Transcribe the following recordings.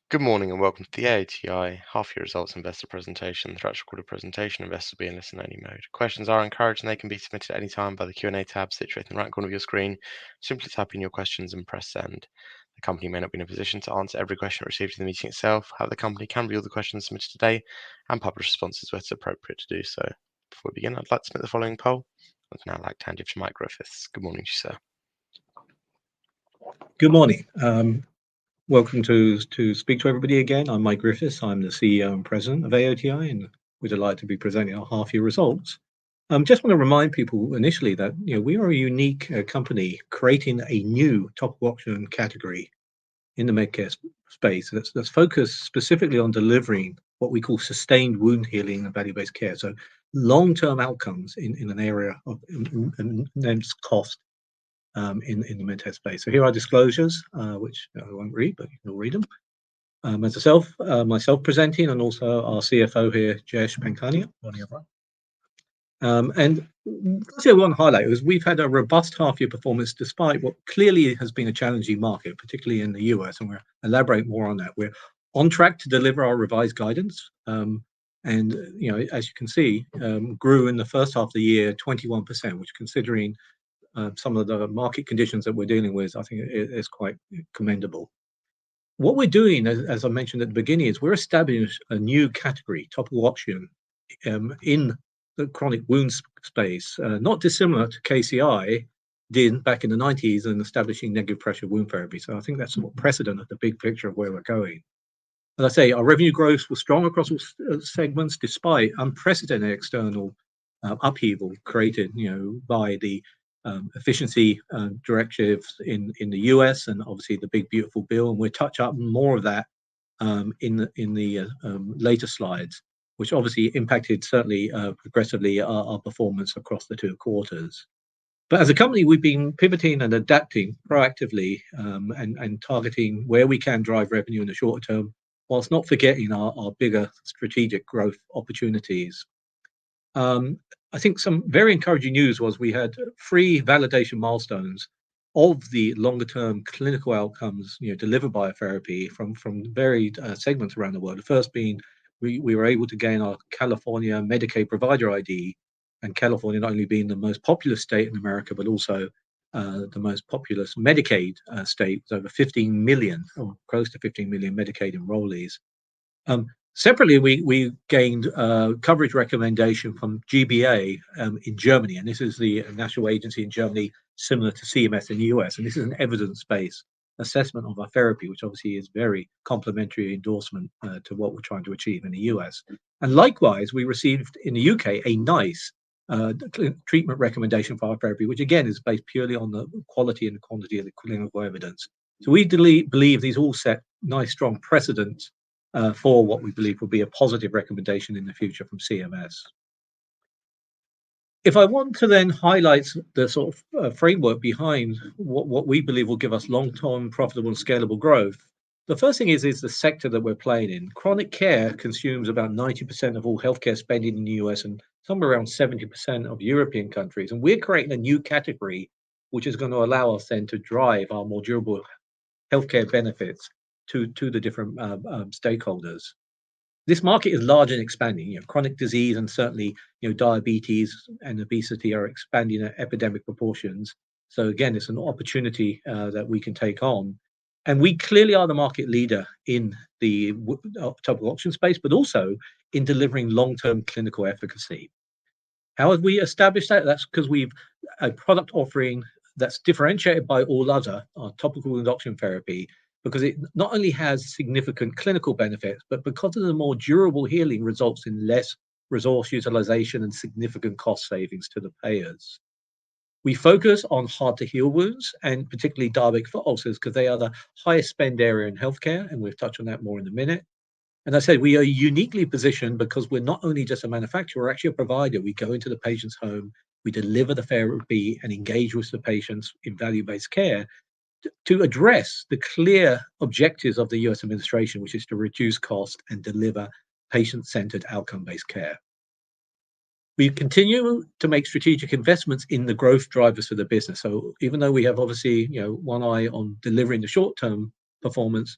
Good morning and welcome to the AOTI half-year results investor presentation. The actual recorded presentation, investors will be in listen-only mode. Questions are encouraged and they can be submitted at any time by the Q&A tab situated in the right corner of your screen. Simply type in your questions and press send. The company may not be in a position to answer every question received in the meeting itself. However, the company can review the questions submitted today and publish responses where it's appropriate to do so. Before we begin, I'd like to submit the following poll. I'd now like to hand you to Mike Griffiths. Good morning to you, sir. Good morning. Welcome to speak to everybody again. I'm Mike Griffiths. I'm the CEO and President of AOTI, and we're delighted to be presenting our half-year results. Just want to remind people initially that we are a unique company creating a new topical oxygen category in the medcare space that's focused specifically on delivering what we call sustained wound healing and value-based care. So long-term outcomes in an area of immense cost. In the medtech space. So here are disclosures, which I won't read, but you can all read them. Myself presenting, and also our CFO here, Jayesh Pankhania. Morning, everyone. And firstly, I want to highlight is we've had a robust half-year performance despite what clearly has been a challenging market, particularly in the US, and we'll elaborate more on that. We're on track to deliver our revised guidance, and as you can see, grew in the first half of the year 21%, which, considering some of the market conditions that we're dealing with, I think it is quite commendable. What we're doing, as I mentioned at the beginning, is we're establishing a new category, topical oxygen, in the chronic wound space, not dissimilar to KCI did back in the 90s in establishing negative pressure wound therapy. So I think that's sort of precedent of the big picture of where we're going. As I say, our revenue growth was strong across all segments, despite unprecedented external upheaval created, by the efficiency directives in the US, and obviously the big beautiful bill, and we'll touch up more of that in the later slides, which obviously impacted certainly progressively our performance across the two quarters. But as a company, we've been pivoting and adapting proactively and targeting where we can drive revenue in the shorter term, whilst not forgetting our bigger strategic growth opportunities. I think some very encouraging news was we had 3 validation milestones of the longer-term clinical outcomes, delivered by a therapy from varied segments around the world. The first being we were able to gain our California Medicaid provider ID, and California not only being the most populous state in America, but also the most populous Medicaid state, with over 15 million, or close to 15 million Medicaid enrollees. Separately, we gained coverage recommendation from GBA in Germany, and this is the national agency in Germany, similar to CMS in the US, and this is an evidence-based assessment of our therapy, which obviously is very complementary endorsement to what we're trying to achieve in the US. And likewise, we received in the UK a NICE treatment recommendation for our therapy, which again is based purely on the quality and quantity of the clinical evidence. So we believe these all set nice, strong precedents for what we believe will be a positive recommendation in the future from CMS. If I want to then highlight the sort of framework behind what we believe will give us long-term profitable and scalable growth, the first thing is the sector that we're playing in. Chronic care consumes about 90% of all healthcare spending in the US and somewhere around 70% of European countries. And we're creating a new category, which is going to allow us then to drive our more durable healthcare benefits to the different stakeholders. This market is large and expanding. Chronic disease and certainly diabetes and obesity are expanding at epidemic proportions. So again, it's an opportunity that we can take on, and we clearly are the market leader in the topical oxygen space, but also in delivering long-term clinical efficacy. How have we established that? That's because we've a product offering that's differentiated by all other topical wound oxygen therapy, because it not only has significant clinical benefits, but because of the more durable healing results in less resource utilization and significant cost savings to the payers. We focus on hard-to-heal wounds, and particularly diabetic foot ulcers, because they are the highest spend area in healthcare, and we'll touch on that more in a minute. And I said we are uniquely positioned because we're not only just a manufacturer, we're actually a provider. We go into the patient's home, we deliver the therapy and engage with the patients in value-based care to address the clear objectives of the US administration, which is to reduce cost and deliver patient-centered outcome-based care. We continue to make strategic investments in the growth drivers for the business. So even though we have obviously one eye on delivering the short-term performance,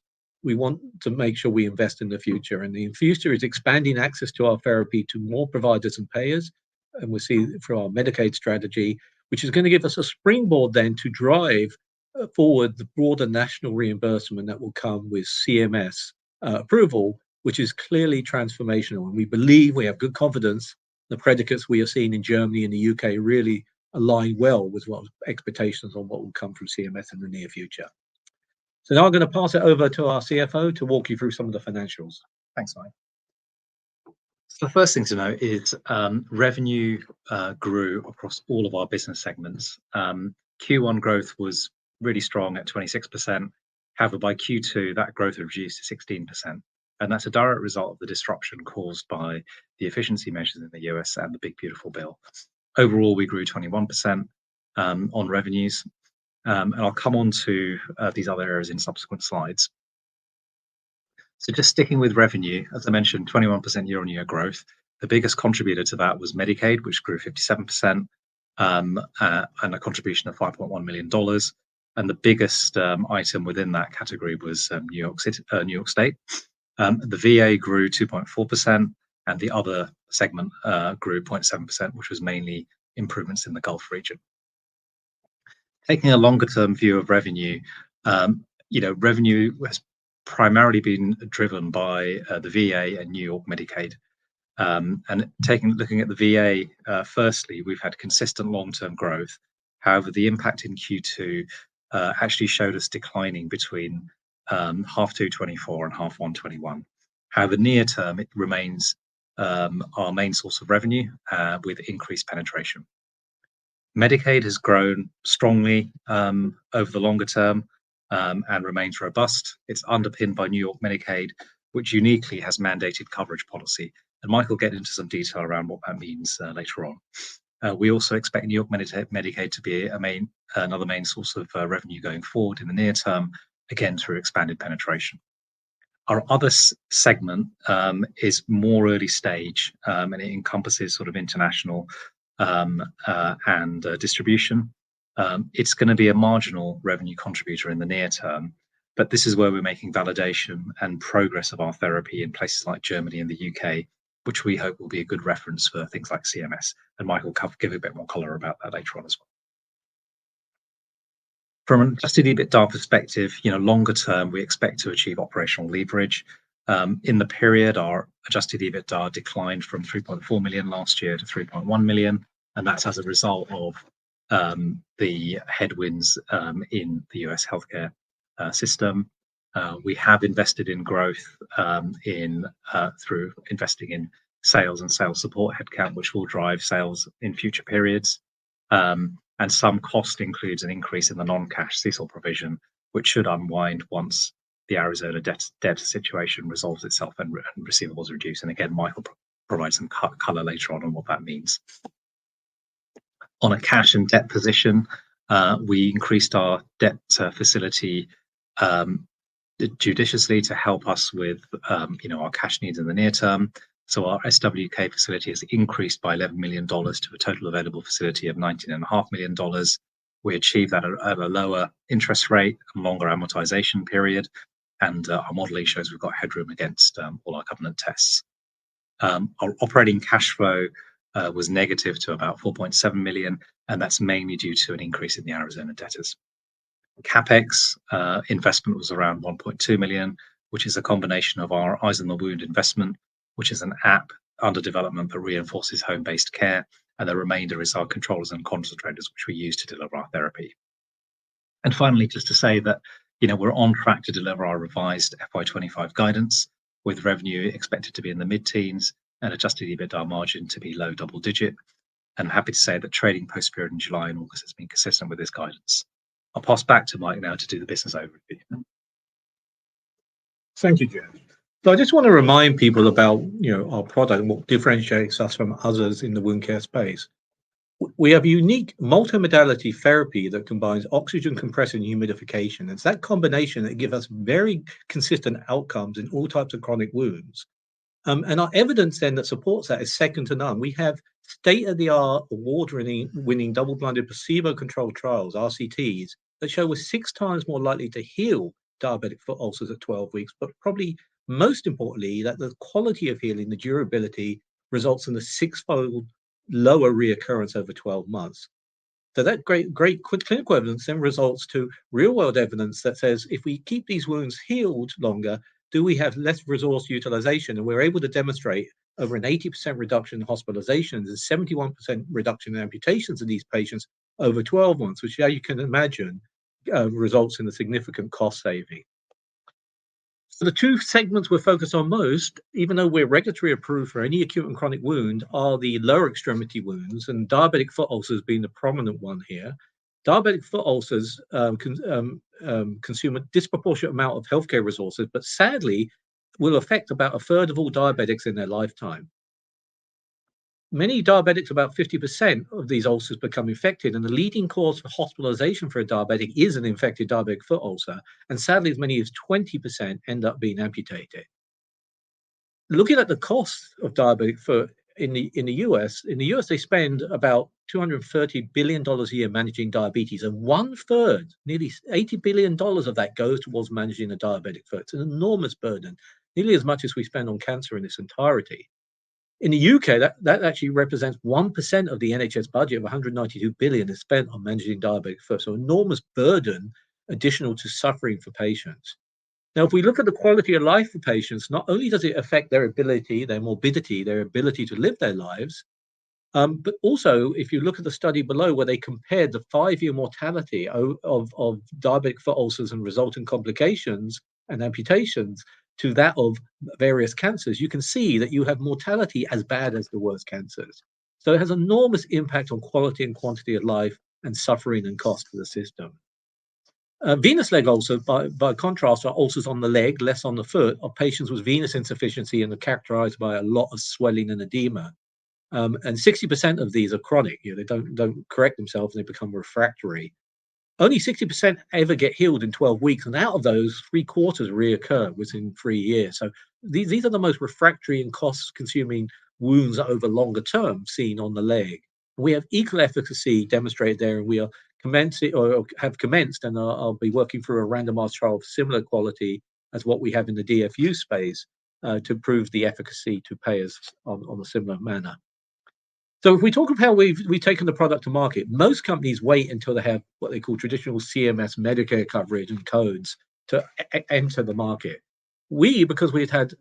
we want to make sure we invest in the future. And the future is expanding access to our therapy to more providers and payers. And we see through our Medicaid strategy, which is going to give us a springboard then to drive forward the broader national reimbursement that will come with CMS approval, which is clearly transformational. And we believe, we have good confidence, the predicates we are seeing in Germany and the UK really align well with what expectations on what will come from CMS in the near future. So now I'm going to pass it over to our CFO to walk you through some of the financials. Thanks, Mike. So the first thing to note is revenue grew across all of our business segments. Q1 growth was really strong at 26%. However, by Q2, that growth reduced to 16%. And that's a direct result of the disruption caused by the efficiency measures in the US and the Big Beautiful Bill. Overall, we grew 21% on revenues. And I'll come on to these other areas in subsequent slides. So just sticking with revenue, as I mentioned, 21% year-on-year growth. The biggest contributor to that was Medicaid, which grew 57%, and a contribution of $5.1 million. And the biggest item within that category was New York State. The VA grew 2.4%, and the other segment grew 0.7%, which was mainly improvements in the Gulf region. Taking a longer-term view of revenue, revenue has primarily been driven by the VA and New York Medicaid. And looking at the VA, firstly, we've had consistent long-term growth. However, the impact in Q2 actually showed us declining between half 2 24 and half 1 21. However, near term, it remains our main source of revenue with increased penetration. Medicaid has grown strongly over the longer term and remains robust. It's underpinned by New York Medicaid, which uniquely has mandated coverage policy. And Mike will get into some detail around what that means later on. We also expect New York Medicaid to be another main source of revenue going forward in the near term, again through expanded penetration. Our other segment is more early stage, and it encompasses sort of international and distribution. It's going to be a marginal revenue contributor in the near term, but this is where we're making validation and progress of our therapy in places like Germany and the UK, which we hope will be a good reference for things like CMS. And Mike will give a bit more color about that later on as well. From an adjusted EBITDA perspective, longer term, we expect to achieve operational leverage. In the period, our adjusted EBITDA declined from 3.4 million last year to 3.1 million, and that's as a result of the headwinds in the US healthcare system. We have invested in growth through investing in sales and sales support headcount, which will drive sales in future periods. And some cost includes an increase in the non-cash CECL provision, which should unwind once the Arizona debt situation resolves itself and receivables reduce. And again, Mike will provide some color later on what that means. On a cash and debt position, we increased our debt facility judiciously to help us with our cash needs in the near term. So our SWK facility has increased by $11 million to a total available facility of $19.5 million. We achieved that at a lower interest rate and longer amortization period. And our modeling shows we've got headroom against all our covenant tests. Our operating cash flow was negative to about 4.7 million, and that's mainly due to an increase in the Arizona debtors. CapEx investment was around 1.2 million, which is a combination of our Eyes on the Wound investment, which is an app under development that reinforces home-based care, and the remainder is our controllers and concentrators, which we use to deliver our therapy. And finally, just to say that we're on track to deliver our revised FY25 guidance, with revenue expected to be in the mid-teens and adjusted EBITDA margin to be low double-digit. And I'm happy to say that trading post-period in July and August has been consistent with this guidance. I'll pass back to Mike now to do the business overview. Thank you, Jeff. So I just want to remind people about our product and what differentiates us from others in the wound care space. We have a unique multimodality therapy that combines oxygen compression and humidification. It's that combination that gives us very consistent outcomes in all types of chronic wounds. And our evidence then that supports that is second to none. We have state-of-the-art, award-winning double-blinded placebo-controlled trials, RCTs, that show we're 6 times more likely to heal diabetic foot ulcers at 12 weeks, but probably most importantly, that the quality of healing, the durability, results in a six-fold lower reoccurrence over 12 months. So that great clinical evidence then results to real-world evidence that says if we keep these wounds healed longer, do we have less resource utilization? And we're able to demonstrate over an 80% reduction in hospitalizations and 71% reduction in amputations in these patients over 12 months, which, as you can imagine, results in a significant cost saving. So the two segments we're focused on most, even though we're regulatory approved for any acute and chronic wound, are the lower extremity wounds, and diabetic foot ulcers being the prominent one here. Diabetic foot ulcers consume a disproportionate amount of healthcare resources, but sadly will affect about a third of all diabetics in their lifetime. Many diabetics, about 50% of these ulcers become infected, and the leading cause for hospitalization for a diabetic is an infected diabetic foot ulcer, and sadly as many as 20% end up being amputated. Looking at the cost of diabetic foot in the US, they spend about $230 billion a year managing diabetes, and one third, nearly $80 billion of that goes towards managing a diabetic foot. It's an enormous burden, nearly as much as we spend on cancer in its entirety. In the UK, that actually represents 1% of the NHS budget of 192 billion is spent on managing diabetic foot. So enormous burden additional to suffering for patients. Now, if we look at the quality of life for patients, not only does it affect their ability, their morbidity, their ability to live their lives, but also if you look at the study below where they compared the 5-year mortality of diabetic foot ulcers and resultant complications and amputations to that of various cancers, you can see that you have mortality as bad as the worst cancers. So it has enormous impact on quality and quantity of life and suffering and cost to the system. Venous leg ulcers, by contrast, are ulcers on the leg, less on the foot, of patients with venous insufficiency and are characterized by a lot of swelling and edema. And 60% of these are chronic. They don't correct themselves and they become refractory. Only 60% ever get healed in 12 weeks, and out of those, 3/4 reoccur within 3 years. So these are the most refractory and cost-consuming wounds over longer term seen on the leg. We have equal efficacy demonstrated there, and we are commencing or have commenced, and I'll be working through a randomized trial of similar quality as what we have in the DFU space to prove the efficacy to payers on a similar manner. So if we talk of how we've taken the product to market, most companies wait until they have what they call traditional CMS Medicare coverage and codes to enter the market. Because we had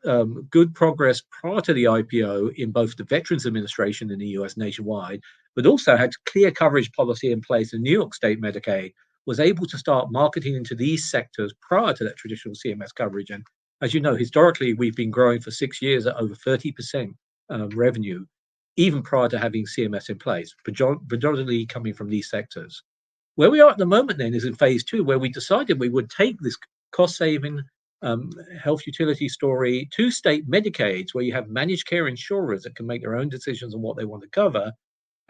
good progress prior to the IPO in both the Veterans Administration in the US nationwide, but also had clear coverage policy in place in New York State Medicaid, was able to start marketing into these sectors prior to that traditional CMS coverage. And as you know, historically, we've been growing for 6 years at over 30% revenue, even prior to having CMS in place, predominantly coming from these sectors. Where we are at the moment then is in phase 2, where we decided we would take this cost-saving health utility story to state Medicaids, where you have managed care insurers that can make their own decisions on what they want to cover.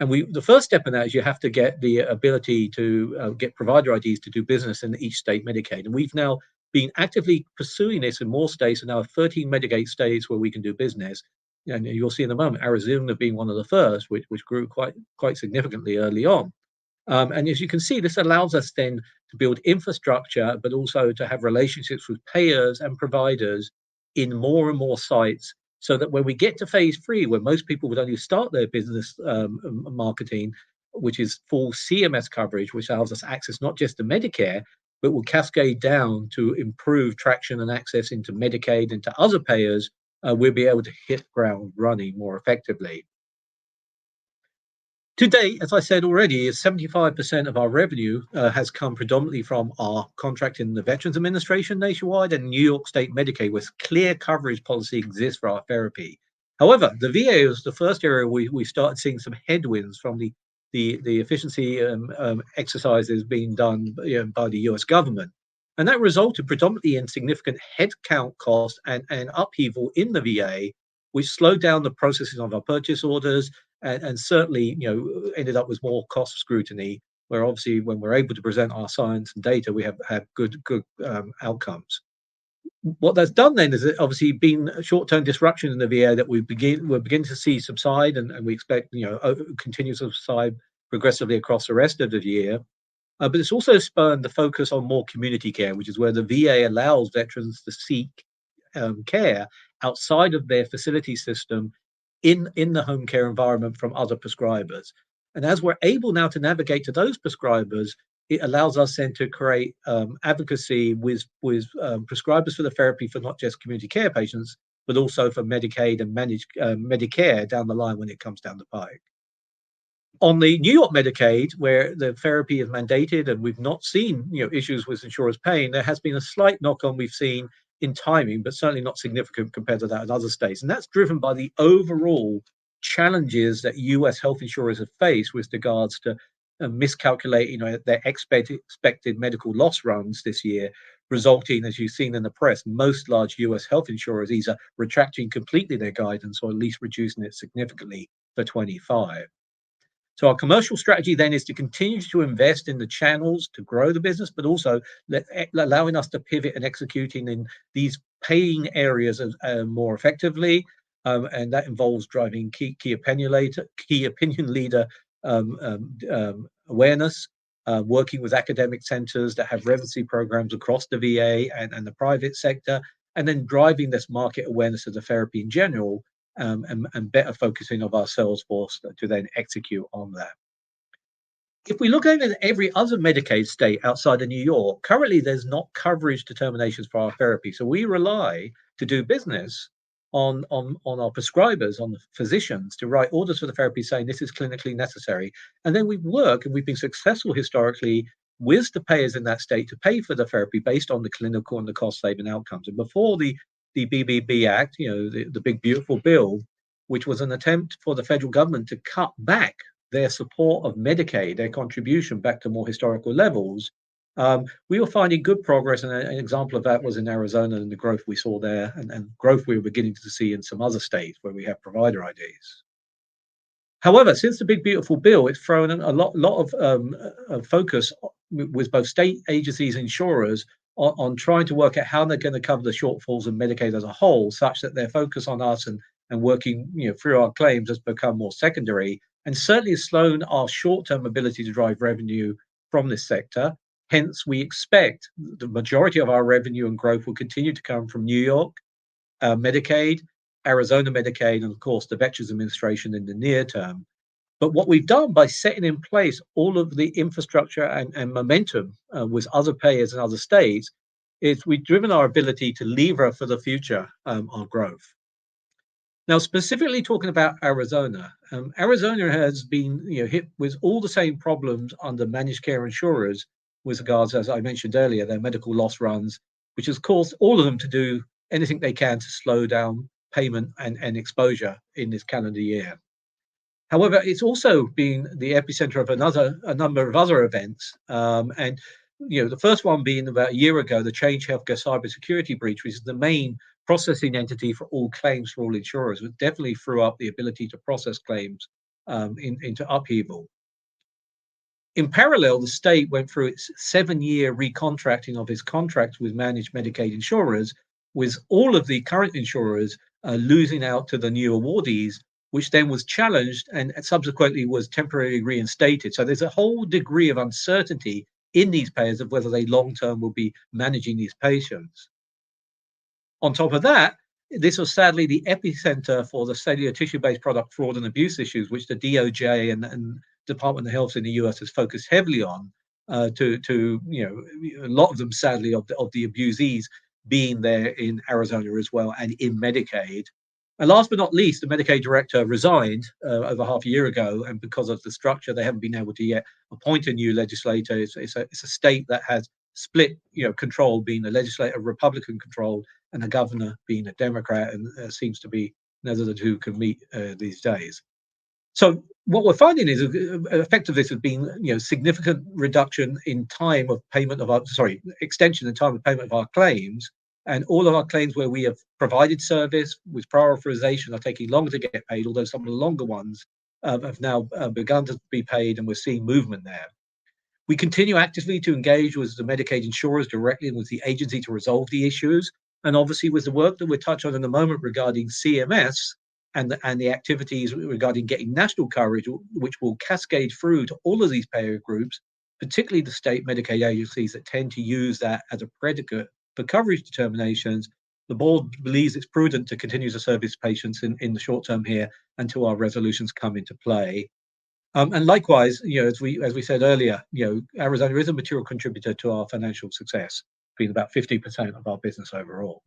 And the first step in that is you have to get the ability to get provider IDs to do business in each state Medicaid. And we've now been actively pursuing this in more states, and now 13 Medicaid states where we can do business. And you'll see in a moment, Arizona being one of the first, which grew quite significantly early on. And as you can see, this allows us then to build infrastructure, but also to have relationships with payers and providers in more and more sites, so that when we get to phase 3, where most people would only start their business marketing, which is full CMS coverage, which allows us access not just to Medicare, but will cascade down to improve traction and access into Medicaid and to other payers, we'll be able to hit ground running more effectively. To date, as I said already, 75% of our revenue has come predominantly from our contract in the Veterans Administration nationwide and New York State Medicaid, where clear coverage policy exists for our therapy. However, the VA was the first area we started seeing some headwinds from the efficiency exercises being done by the US government. And that resulted predominantly in significant headcount costs and upheaval in the VA, which slowed down the processing of our purchase orders and certainly ended up with more cost scrutiny, where obviously when we're able to present our science and data, we have good outcomes. What that's done then is it obviously been a short-term disruption in the VA that we're beginning to see subside, and we expect continue to subside progressively across the rest of the year. but it's also spurned the focus on more community care, which is where the VA allows veterans to seek care outside of their facility system in the home care environment from other prescribers. And as we're able now to navigate to those prescribers, it allows us then to create advocacy with prescribers for the therapy for not just community care patients, but also for Medicaid and managed Medicare down the line when it comes down the pike. On the New York Medicaid, where the therapy is mandated and we've not seen issues with insurers paying, there has been a slight knock on we've seen in timing, but certainly not significant compared to that in other states. And that's driven by the overall challenges that US health insurers have faced with regards to miscalculating their expected medical loss runs this year, resulting, as you've seen in the press, most large US health insurers either retracting completely their guidance or at least reducing it significantly for 25. So our commercial strategy then is to continue to invest in the channels to grow the business, but also allowing us to pivot and executing in these paying areas more effectively. And that involves driving key opinion leader awareness, working with academic centers that have residency programs across the VA and the private sector, and then driving this market awareness of the therapy in general, and better focusing of our sales force to then execute on that. If we look at every other Medicaid state outside of New York, currently there's not coverage determinations for our therapy. So we rely to do business on our prescribers, on the physicians, to write orders for the therapy saying this is clinically necessary. And then we work, and we've been successful historically with the payers in that state to pay for the therapy based on the clinical and the cost-saving outcomes. And before the BBB Act, the big beautiful bill, which was an attempt for the federal government to cut back their support of Medicaid, their contribution back to more historical levels, we were finding good progress. And an example of that was in Arizona and the growth we saw there, and growth we were beginning to see in some other states where we have provider IDs. However, since the big beautiful bill, it's thrown a lot of focus with both state agencies and insurers on trying to work out how they're going to cover the shortfalls of Medicaid as a whole, such that their focus on us and working through our claims has become more secondary, and certainly has slowed our short-term ability to drive revenue from this sector. Hence, we expect the majority of our revenue and growth will continue to come from New York Medicaid, Arizona Medicaid, and of course the Veterans Administration in the near term. But what we've done by setting in place all of the infrastructure and momentum with other payers and other states is we've driven our ability to lever for the future our growth. Now, specifically talking about Arizona, Arizona has been hit with all the same problems under managed care insurers with regards, as I mentioned earlier, their medical loss runs, which has caused all of them to do anything they can to slow down payment and exposure in this calendar year. However, it's also been the epicenter of a number of other events, and the first one being about a year ago, the Change Healthcare cybersecurity breach, which is the main processing entity for all claims for all insurers, which definitely threw up the ability to process claims into upheaval. In parallel, the state went through its 7-year recontracting of its contracts with managed Medicaid insurers, with all of the current insurers losing out to the new awardees, which then was challenged and subsequently was temporarily reinstated. So there's a whole degree of uncertainty in these payers of whether they long-term will be managing these patients. On top of that, this was sadly the epicenter for the cellular tissue-based product fraud and abuse issues, which the DOJ and Department of Health in the US has focused heavily on, to a lot of them sadly of the abusees being there in Arizona as well and in Medicaid. And last but not least, the Medicaid director resigned over half a year ago, and because of the structure, they haven't been able to yet appoint a new legislator. It's a state that has split, control, being a legislature Republican controlled and a governor being a Democrat, and seems to be neither of the two can meet these days. So what we're finding is an effect of this has been, significant reduction in time of payment of extension in time of payment of our claims. And all of our claims where we have provided service with prior authorization are taking longer to get paid, although some of the longer ones have now begun to be paid, and we're seeing movement there. We continue actively to engage with the Medicaid insurers directly and with the agency to resolve the issues. And obviously with the work that we'll touch on in a moment regarding CMS and the activities regarding getting national coverage, which will cascade through to all of these payer groups, particularly the state Medicaid agencies that tend to use that as a predicate for coverage determinations, the board believes it's prudent to continue to service patients in the short term here until our resolutions come into play. And likewise, as we said earlier, Arizona is a material contributor to our financial success, being about 50% of our business overall.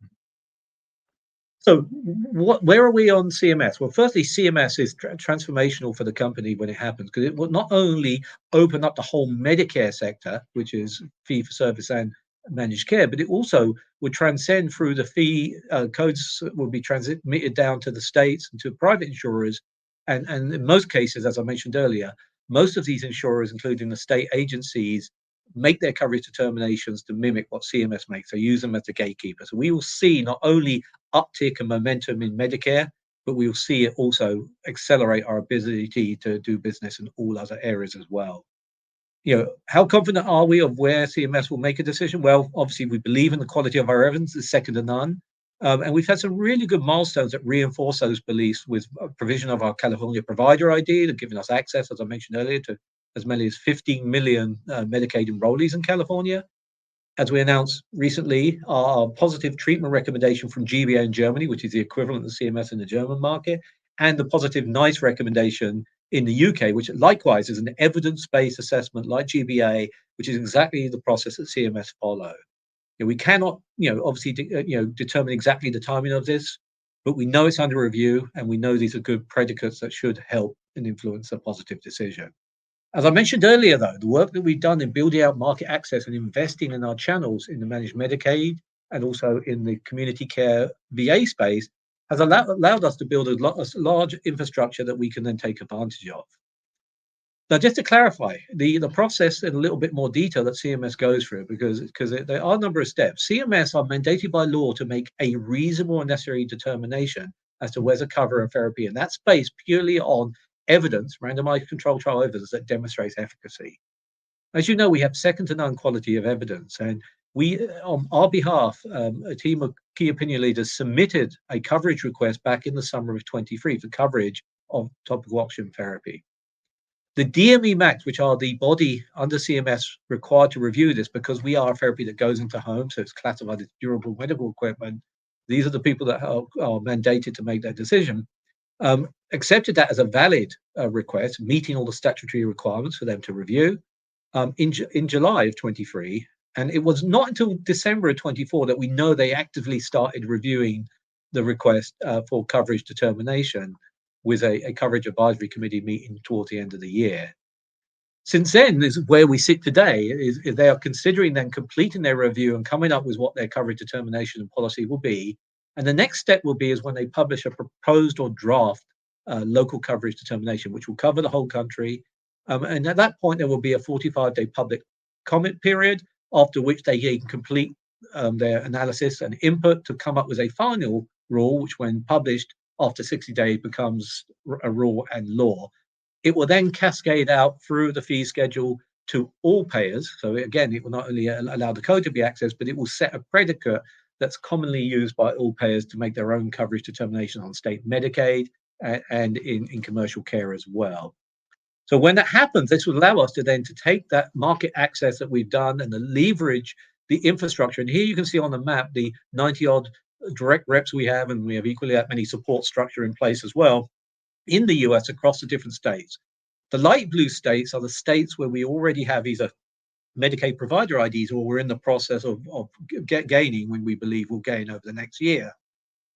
So where are we on CMS? Well, firstly, CMS is transformational for the company when it happens, because it will not only open up the whole Medicare sector, which is fee for service and managed care, but it also would transcend through the fee codes that will be transmitted down to the states and to private insurers. And in most cases, as I mentioned earlier, most of these insurers, including the state agencies, make their coverage determinations to mimic what CMS makes. They use them as the gatekeeper. So we will see not only uptick and momentum in Medicare, but we will see it also accelerate our ability to do business in all other areas as well. How confident are we of where CMS will make a decision? Well, obviously, we believe in the quality of our evidence is second to none. And we've had some really good milestones that reinforce those beliefs with provision of our California provider ID, that giving us access, as I mentioned earlier, to as many as 15 million Medicaid enrollees in California. As we announced recently, our positive treatment recommendation from GBA in Germany, which is the equivalent of CMS in the German market, and the positive NICE recommendation in the UK, which likewise is an evidence-based assessment like GBA, which is exactly the process that CMS follow. We cannot, obviously, determine exactly the timing of this, but we know it's under review, and we know these are good predicates that should help and influence a positive decision. As I mentioned earlier, though, the work that we've done in building out market access and investing in our channels in the managed Medicaid and also in the community care VA space has allowed us to build a large infrastructure that we can then take advantage of. Now, just to clarify, the process in a little bit more detail that CMS goes through, because there are a number of steps. CMS are mandated by law to make a reasonable and necessary determination as to whether cover a therapy, and that's based purely on evidence, randomized controlled trial evidence that demonstrates efficacy. As you know, we have second to none quality of evidence, and we, on our behalf, a team of key opinion leaders submitted a coverage request back in the summer of 23 for coverage of topical oxygen therapy. The DME MACs, which are the body under CMS required to review this, because we are a therapy that goes into homes, so it's classified as durable medical equipment. These are the people that are mandated to make that decision. Accepted that as a valid request, meeting all the statutory requirements for them to review in July of 23. And it was not until December of 24 that we know they actively started reviewing the request for coverage determination, with a coverage advisory committee meeting towards the end of the year. Since then is where we sit today, is they are considering then completing their review and coming up with what their coverage determination and policy will be. And the next step will be is when they publish a proposed or draft local coverage determination, which will cover the whole country. And at that point, there will be a 45-day public comment period, after which they can complete their analysis and input to come up with a final rule, which when published after 60 days becomes a rule and law. It will then cascade out through the fee schedule to all payers. So again, it will not only allow the code to be accessed, but it will set a predicate that's commonly used by all payers to make their own coverage determination on state Medicaid and in commercial care as well. So when that happens, this will allow us to then to take that market access that we've done and the leverage the infrastructure. And here you can see on the map the 90 odd direct reps we have, and we have equally that many support structure in place as well in the US across the different states. The light blue states are the states where we already have either Medicaid provider IDs or we're in the process of gaining, when we believe we'll gain over the next year.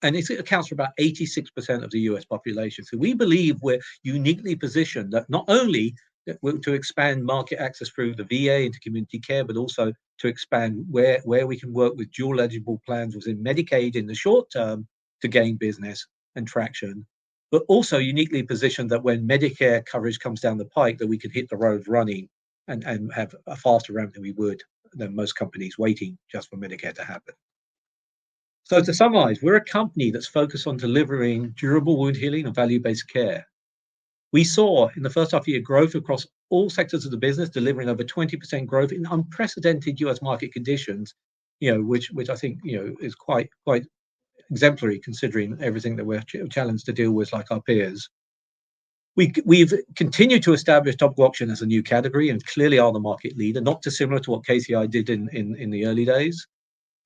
And it accounts for about 86% of the US population. So we believe we're uniquely positioned that not only to expand market access through the VA into community care, but also to expand where we can work with dual eligible plans within Medicaid in the short term to gain business and traction, but also uniquely positioned that when Medicare coverage comes down the pike, that we can hit the road running and have a faster ramp than most companies waiting just for Medicare to happen. So to summarize, we're a company that's focused on delivering durable wound healing and value-based care. We saw in the first half year growth across all sectors of the business, delivering over 20% growth in unprecedented US market conditions, which I think, is quite exemplary considering everything that we're challenged to deal with like our peers. We've continued to establish topical oxygen as a new category and clearly are the market leader, not dissimilar to what KCI did in the early days.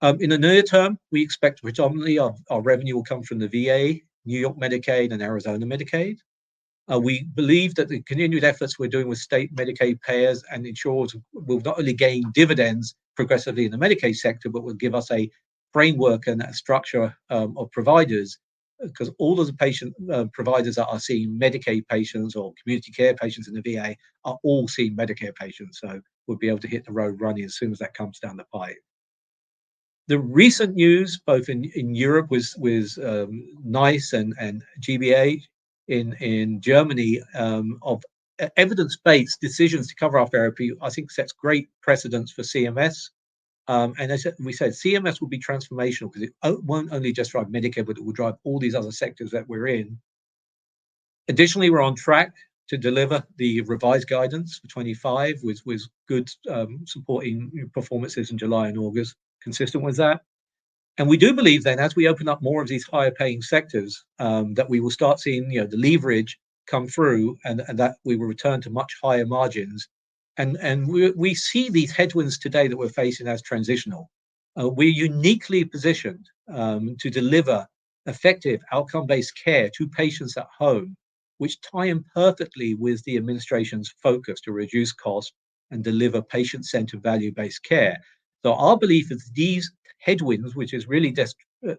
In the near term, we expect predominantly our revenue will come from the VA, New York Medicaid, and Arizona Medicaid. We believe that the continued efforts we're doing with state Medicaid payers and insurers will not only gain dividends progressively in the Medicaid sector, but will give us a framework and a structure of providers, because all of the patient providers that are seeing Medicaid patients or community care patients in the VA are all seeing Medicare patients. So we'll be able to hit the road running as soon as that comes down the pipe. The recent news, both in Europe with NICE and GBA, in Germany, of evidence-based decisions to cover our therapy, I think sets great precedents for CMS. And as we said, CMS will be transformational because it won't only just drive Medicare, but it will drive all these other sectors that we're in. Additionally, we're on track to deliver the revised guidance for 25 with good supporting performances in July and August, consistent with that. And we do believe then, as we open up more of these higher paying sectors, that we will start seeing the leverage come through, and that we will return to much higher margins. And we see these headwinds today that we're facing as transitional. We're uniquely positioned to deliver effective outcome-based care to patients at home, which tie in perfectly with the administration's focus to reduce costs and deliver patient-centered value-based care. So our belief is these headwinds, which is really just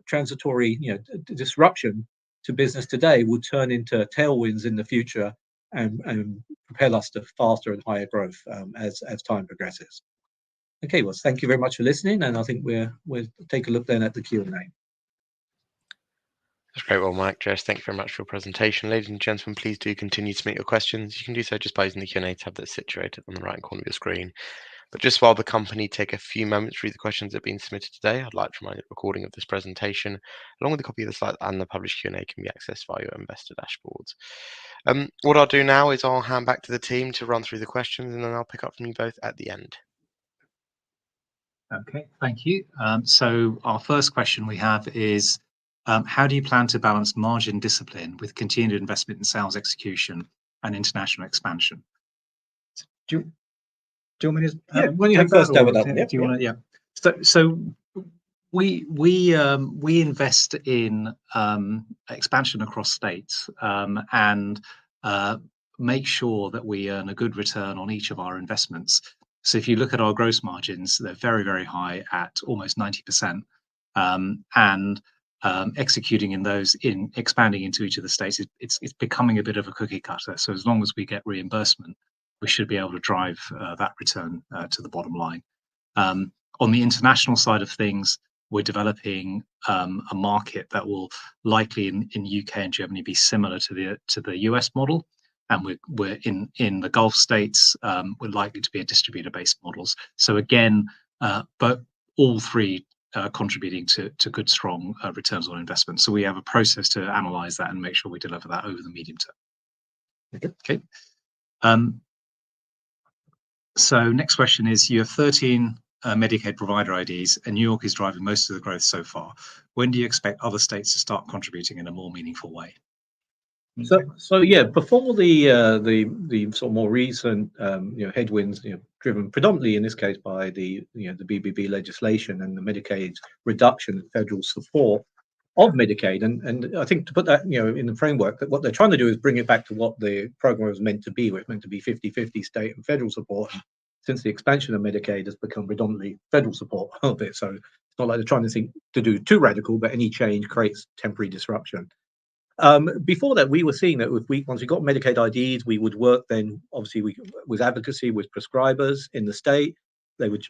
transitory, disruption to business today, will turn into tailwinds in the future and propel us to faster and higher growth as time progresses. Okay, well, thank you very much for listening, and I think we'll take a look then at the Q&A. That's great. Well, Mike, Jess, thank you very much for your presentation. Ladies and gentlemen, please do continue to submit your questions. You can do so just by using the Q&A tab that's situated on the right corner of your screen. But just while the company take a few moments to read the questions that have been submitted today, I'd like to remind you that the recording of this presentation, along with a copy of the slides and the published Q&A, can be accessed via your investor dashboards. What I'll do now is I'll hand back to the team to run through the questions, and then I'll pick up from you both at the end. Okay, thank you. So our first question we have is, how do you plan to balance margin discipline with continued investment in sales execution and international expansion? Do you want me to? When you have first have it up. Do you want to? Yeah. So we invest in expansion across states and make sure that we earn a good return on each of our investments. So if you look at our gross margins, they're very, very high at almost 90%, and executing in those, in expanding into each of the states, it's becoming a bit of a cookie cutter. So as long as we get reimbursement, we should be able to drive that return to the bottom line. On the international side of things, we're developing a market that will likely in UK and Germany be similar to the US model, and we're in the Gulf states. We're likely to be a distributor-based models. So again, but all three contributing to good, strong returns on investment. So we have a process to analyze that and make sure we deliver that over the medium term. Okay. So next question is, you have 13 Medicaid provider IDs, and New York is driving most of the growth so far. When do you expect other states to start contributing in a more meaningful way? So yeah, before the sort of more recent headwinds, driven predominantly in this case by the BBB legislation and the Medicaid reduction in federal support of Medicaid, and I think to put that in the framework, that what they're trying to do is bring it back to what the program was meant to be. It's meant to be 50-50 state and federal support. And since the expansion of Medicaid has become predominantly federal support of it, so it's not like they're trying to do too radical, but any change creates temporary disruption. Before that, we were seeing that once we got Medicaid IDs, we would work then obviously with advocacy with prescribers in the state. They would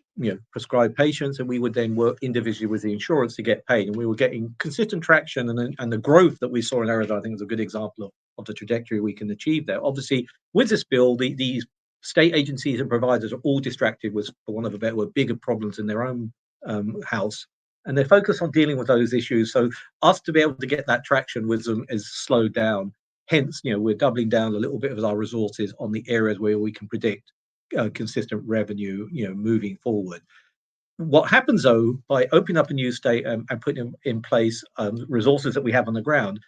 prescribe patients, and we would then work individually with the insurance to get paid. And we were getting consistent traction, and the growth that we saw in Arizona, I think, is a good example of the trajectory we can achieve there. Obviously, with this bill, these state agencies and providers are all distracted with, for want of a better word, bigger problems in their own house. And they're focused on dealing with those issues. So us to be able to get that traction with them is slowed down. Hence, we're doubling down a little bit of our resources on the areas where we can predict consistent revenue, moving forward. What happens though, by opening up a new state and putting in place resources that we have on the ground,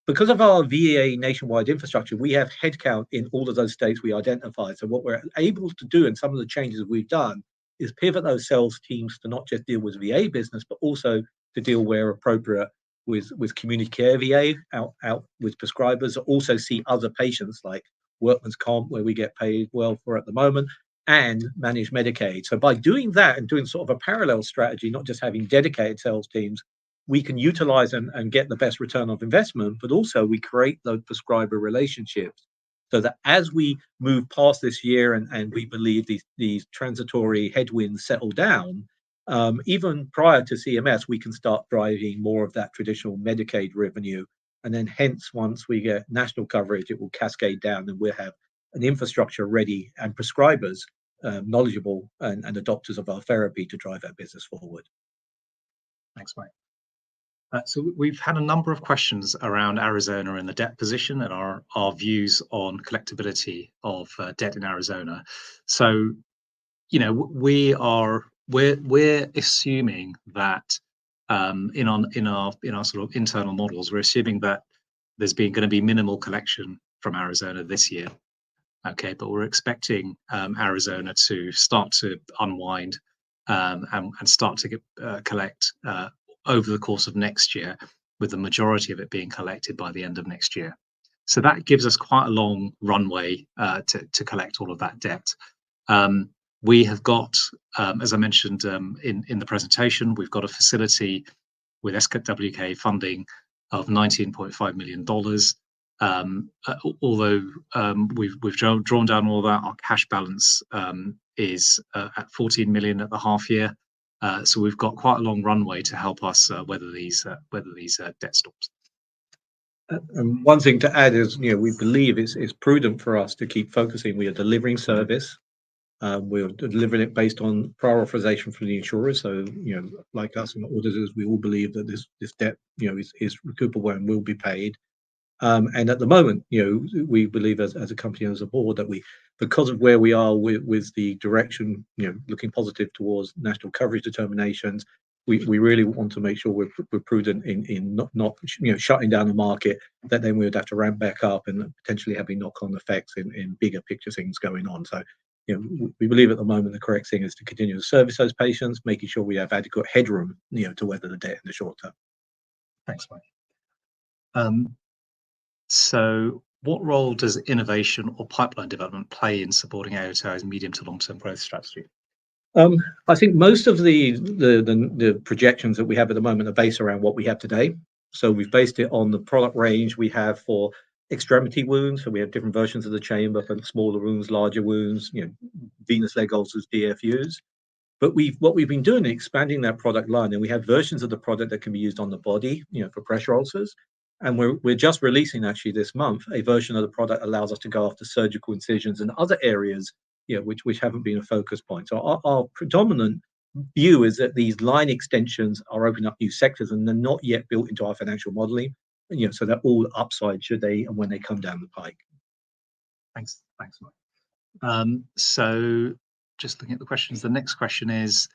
because of our VA nationwide infrastructure, we have headcount in all of those states we identified. So what we're able to do, and some of the changes we've done, is pivot those sales teams to not just deal with VA business, but also to deal where appropriate with community care VA out with prescribers. Also see other patients like workman's comp, where we get paid well for at the moment, and manage Medicaid. So by doing that and doing sort of a parallel strategy, not just having dedicated sales teams, we can utilize and get the best return of investment, but also we create those prescriber relationships so that as we move past this year and we believe these transitory headwinds settle down, even prior to CMS, we can start driving more of that traditional Medicaid revenue. And then hence, once we get national coverage, it will cascade down and we'll have an infrastructure ready and prescribers knowledgeable and adopters of our therapy to drive our business forward. Thanks, Mike. So we've had a number of questions around Arizona and the debt position and our views on collectability of debt in Arizona. So, you know, we're assuming that in our sort of internal models, we're assuming that there's going to be minimal collection from Arizona this year. Okay, but we're expecting Arizona to start to unwind and start to collect over the course of next year, with the majority of it being collected by the end of next year. So that gives us quite a long runway to collect all of that debt. We have got, as I mentioned in the presentation, we've got a facility with SWK funding of $19.5 million. Although we've drawn down all that, our cash balance is at 14 million at the half year. So we've got quite a long runway to help us weather these debt storms. And one thing to add is, you know, we believe it's prudent for us to keep focusing. We are delivering service. We're delivering it based on prior authorization from the insurers. So, you know, like us and auditors, we all believe that this debt, you know, is recoupable and will be paid. And at the moment, you know, we believe as a company and as a board that because of where we are with the direction, you know, looking positive towards national coverage determinations, we really want to make sure we're prudent in not you know, shutting down the market that then we would have to ramp back up and potentially having knock-on effects in bigger picture things going on. So, you know, we believe at the moment the correct thing is to continue to service those patients, making sure we have adequate headroom, you know, to weather the debt in the short term. Thanks, Mike. So what role does innovation or pipeline development play in supporting AOTI's medium to long-term growth strategy? I think most of the projections that we have at the moment are based around what we have today. So we've based it on the product range we have for extremity wounds. So we have different versions of the chamber for smaller wounds, larger wounds, you know, venous leg ulcers, DFUs. But what we've been doing is expanding that product line, and we have versions of the product that can be used on the body, you know, for pressure ulcers. And we're just releasing actually this month a version of the product that allows us to go after surgical incisions and other areas, you know, which haven't been a focus point. So our predominant view is that these line extensions are opening up new sectors, and they're not yet built into our financial modeling. You know, so they're all upside should they and when they come down the pike. Thanks, Mike. So just looking at the questions, the next question is,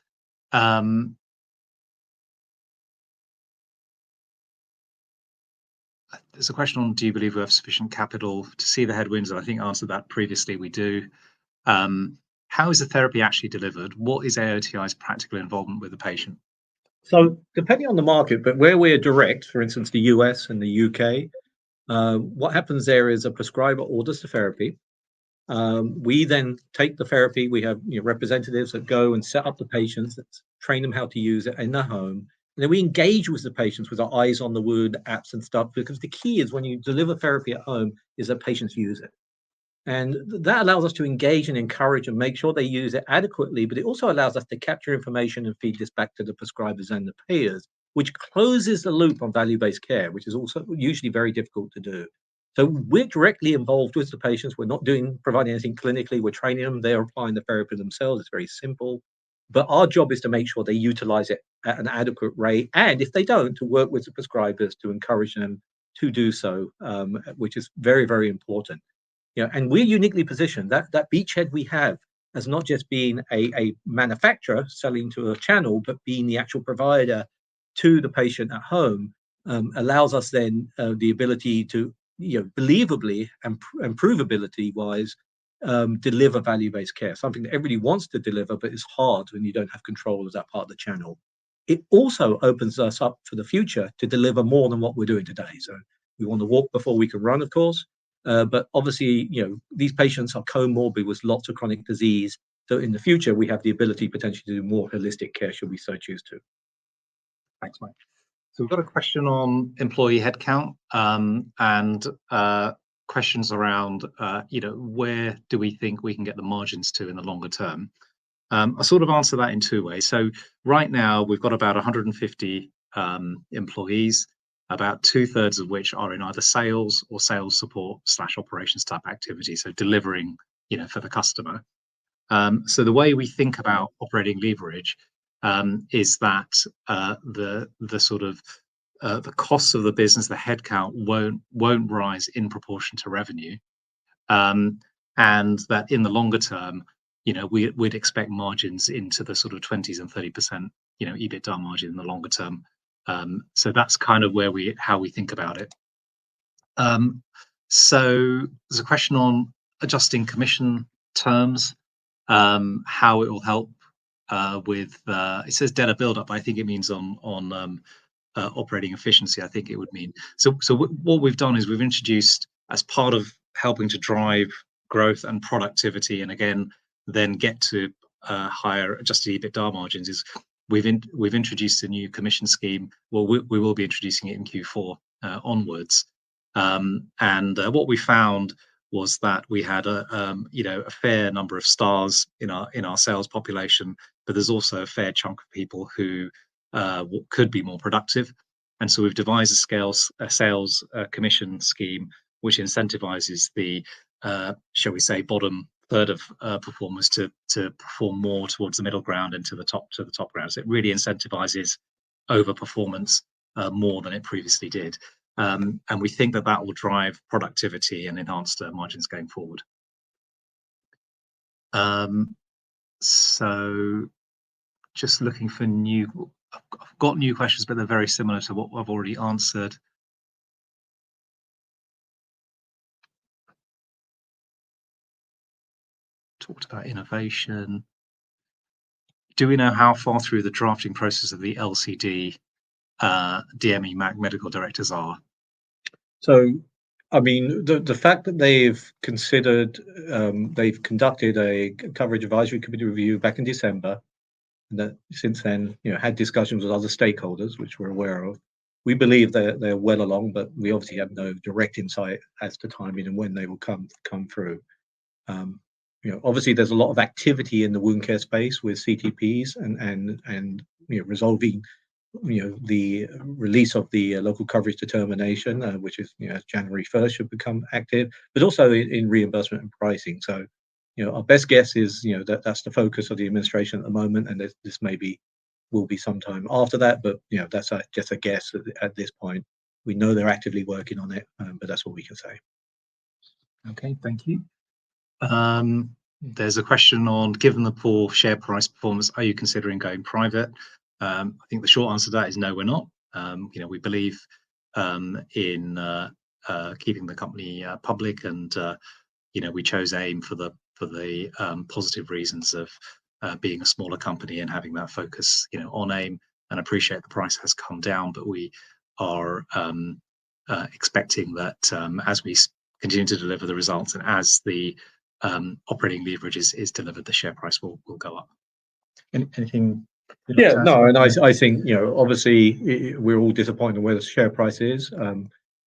there's a question on, do you believe we have sufficient capital to see the headwinds? And I think I answered that previously, we do. How is the therapy actually delivered? What is AOTI's practical involvement with the patient? So depending on the market, but where we're direct, for instance, the US and the UK, what happens there is a prescriber orders the therapy. We then take the therapy. We have, you know, representatives that go and set up the patients, that train them how to use it in their home. And then we engage with the patients with our eyes on the wound, apps and stuff, because the key is when you deliver therapy at home is that patients use it. And that allows us to engage and encourage and make sure they use it adequately, but it also allows us to capture information and feed this back to the prescribers and the payers, which closes the loop on value-based care, which is also usually very difficult to do. So we're directly involved with the patients. We're not providing anything clinically. We're training them. They're applying the therapy themselves. It's very simple. But our job is to make sure they utilize it at an adequate rate. And if they don't, to work with the prescribers to encourage them to do so, which is very, very important. You know, and we're uniquely positioned. That beachhead we have as not just being a manufacturer selling to a channel, but being the actual provider to the patient at home, allows us then the ability to, believably and provability-wise, deliver value-based care, something that everybody wants to deliver, but it's hard when you don't have control of that part of the channel. It also opens us up for the future to deliver more than what we're doing today. So we want to walk before we can run, of course, but obviously, these patients are comorbid with lots of chronic disease. So in the future, we have the ability potentially to do more holistic care should we so choose to. Thanks, Mike. So we've got a question on employee headcount and questions around, where do we think we can get the margins to in the longer term? I sort of answer that in two ways. So right now we've got about 150 employees, about 2/3 of which are in either sales or sales support / operations type activity. So delivering, for the customer. So the way we think about operating leverage is that the sort of the costs of the business, the headcount won't rise in proportion to revenue, and that in the longer term, we'd expect margins into the sort of 20s and 30%, EBITDA margin in the longer term. So that's kind of how we think about it. So there's a question on adjusting commission terms, how it will help with it says data buildup, but I think it means on operating efficiency. I think it would mean so what we've done is we've introduced, as part of helping to drive growth and productivity, and again then get to higher adjusted EBITDA margins, is we've introduced a new commission scheme. Well, we will be introducing it in Q4 onwards, and what we found was that we had a fair number of stars in our sales population, but there's also a fair chunk of people who could be more productive, and so we've devised a sales commission scheme which incentivizes the shall we say bottom third of performers to perform more towards the middle ground and to the top ground. So it really incentivizes over performance more than it previously did. And we think that will drive productivity and enhance margins going forward. So just looking for I've got new questions, but they're very similar to what I've already answered. Talked about innovation. Do we know how far through the drafting process of the LCD DME medical directors are? So, I mean, the fact that they've conducted a coverage advisory committee review back in December, and that since then, had discussions with other stakeholders, which we're aware of. We believe they're well along, but we obviously have no direct insight as to timing and when they will come through. Obviously there's a lot of activity in the wound care space with CTPs and resolving the release of the local coverage determination, which is January 1st should become active, but also in reimbursement and pricing. So our best guess is that's the focus of the administration at the moment, and this will be sometime after that, but that's just a guess at this point. We know they're actively working on it, but that's what we can say. Okay, thank you. There's a question on, given the poor share price performance, are you considering going private? I think the short answer to that is no, we're not. We believe in keeping the company public, and we chose AIM for the positive reasons of being a smaller company and having that focus on AIM, and appreciate the price has come down, but we are expecting that as we continue to deliver the results and as the operating leverage is delivered, the share price will go up. Anything? Yeah, no, and I think obviously we're all disappointed where the share price is.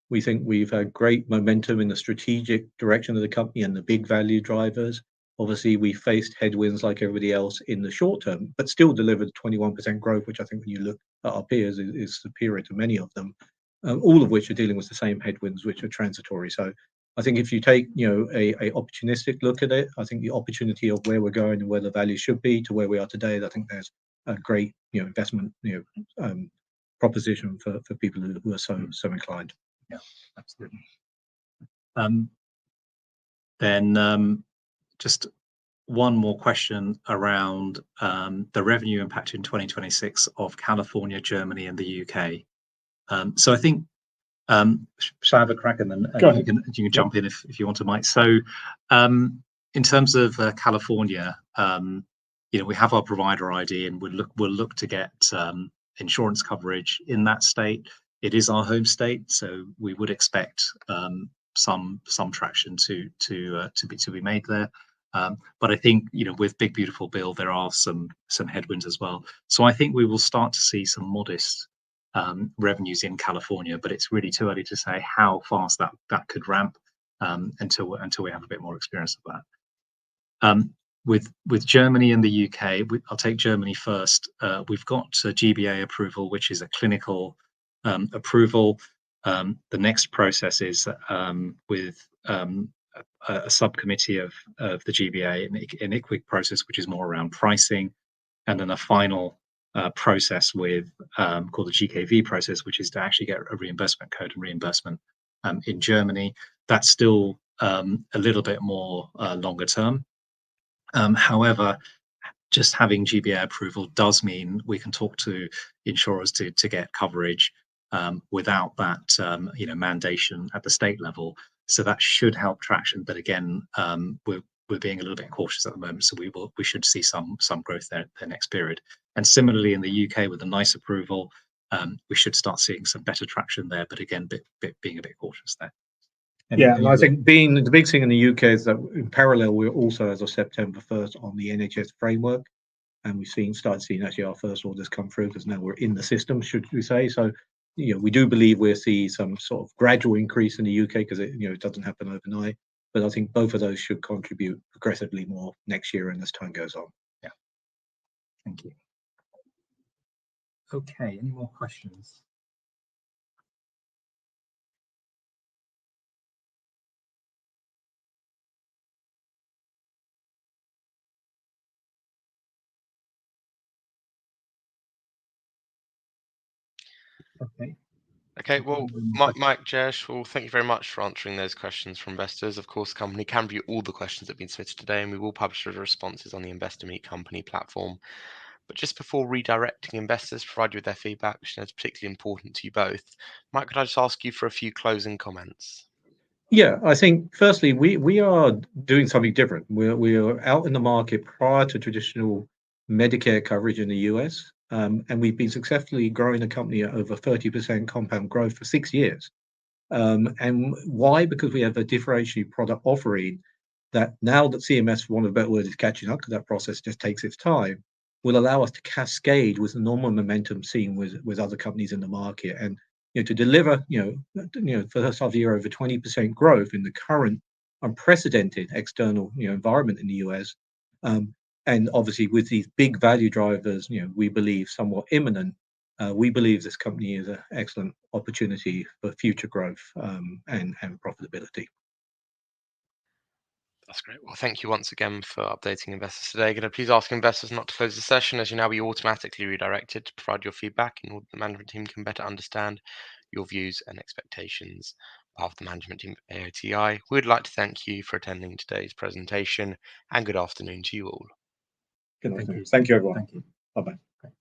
We think we've had great momentum in the strategic direction of the company and the big value drivers. Obviously, we faced headwinds like everybody else in the short term, but still delivered 21% growth, which I think when you look at our peers is superior to many of them, all of which are dealing with the same headwinds, which are transitory. So I think if you take a opportunistic look at it, I think the opportunity of where we're going and where the value should be to where we are today, I think there's a great investment proposition for people who are so inclined. Yeah, absolutely. Then just one more question around the revenue impact in 2026 of California, Germany, and the UK. So I think, shall I have a crack, and then Go you ahead. can jump in if you want to, Mike. So in terms of California, we have our provider ID, and we'll look to get insurance coverage in that state. It is our home state, so we would expect some traction to be made there. But I think, with Big Beautiful Bill, there are some headwinds as well. So I think we will start to see some modest revenues in California, but it's really too early to say how fast that could ramp until we have a bit more experience of that. With Germany and the UK, I'll take Germany first. We've got a GBA approval, which is a clinical approval. The next process is with a subcommittee of the GBA, an ICWIC process, which is more around pricing, and then a final process with called the GKV process, which is to actually get a reimbursement code and reimbursement in Germany. That's still a little bit more longer term. However, just having GBA approval does mean we can talk to insurers to get coverage without that mandation at the state level. So that should help traction. But again, we're being a little bit cautious at the moment, so we should see some growth there the next period. And similarly in the UK with a NICE approval, we should start seeing some better traction there. But again, being a bit cautious there. Yeah, and I think being the big thing in the UK is that in parallel, we're also, as of September 1st, on the NHS framework, and we've started seeing actually our first orders come through, because now we're in the system, should we say. So, we do believe we'll see some sort of gradual increase in the UK, because it doesn't happen overnight. But I think both of those should contribute progressively more next year and as time goes on. Yeah. Thank you. Okay, any more questions? Okay, well, Mike, Jayesh, well, thank you very much for answering those questions from investors. Of course, the company can view all the questions that have been submitted today, and we will publish the responses on the Investor Meet Company platform. But just before redirecting investors to provide you with their feedback, which is particularly important to you both, Mike, could I just ask you for a few closing comments? Yeah, I think firstly, we are doing something different. We are out in the market prior to traditional Medicare coverage in the US, and we've been successfully growing the company at over 30% compound growth for 6 years. And why? Because we have a differentiated product offering that, now that CMS, for want of a better word, is catching up, because that process just takes its time, will allow us to cascade with the normal momentum seen with other companies in the market. And to deliver, for the first half of the year, over 20% growth in the current unprecedented external, environment in the US, and obviously with these big value drivers, we believe somewhat imminent. We believe this company is an excellent opportunity for future growth and profitability. That's great. Well, thank you once again for updating investors today. Could I please ask investors not to close the session, as you now be automatically redirected to provide your feedback in order that the management team can better understand your views and expectations. On behalf of the management team of AOTI, we would like to thank you for attending today's presentation, and good afternoon to you all. Good afternoon. Thank you, everyone. Thank you. Bye-bye.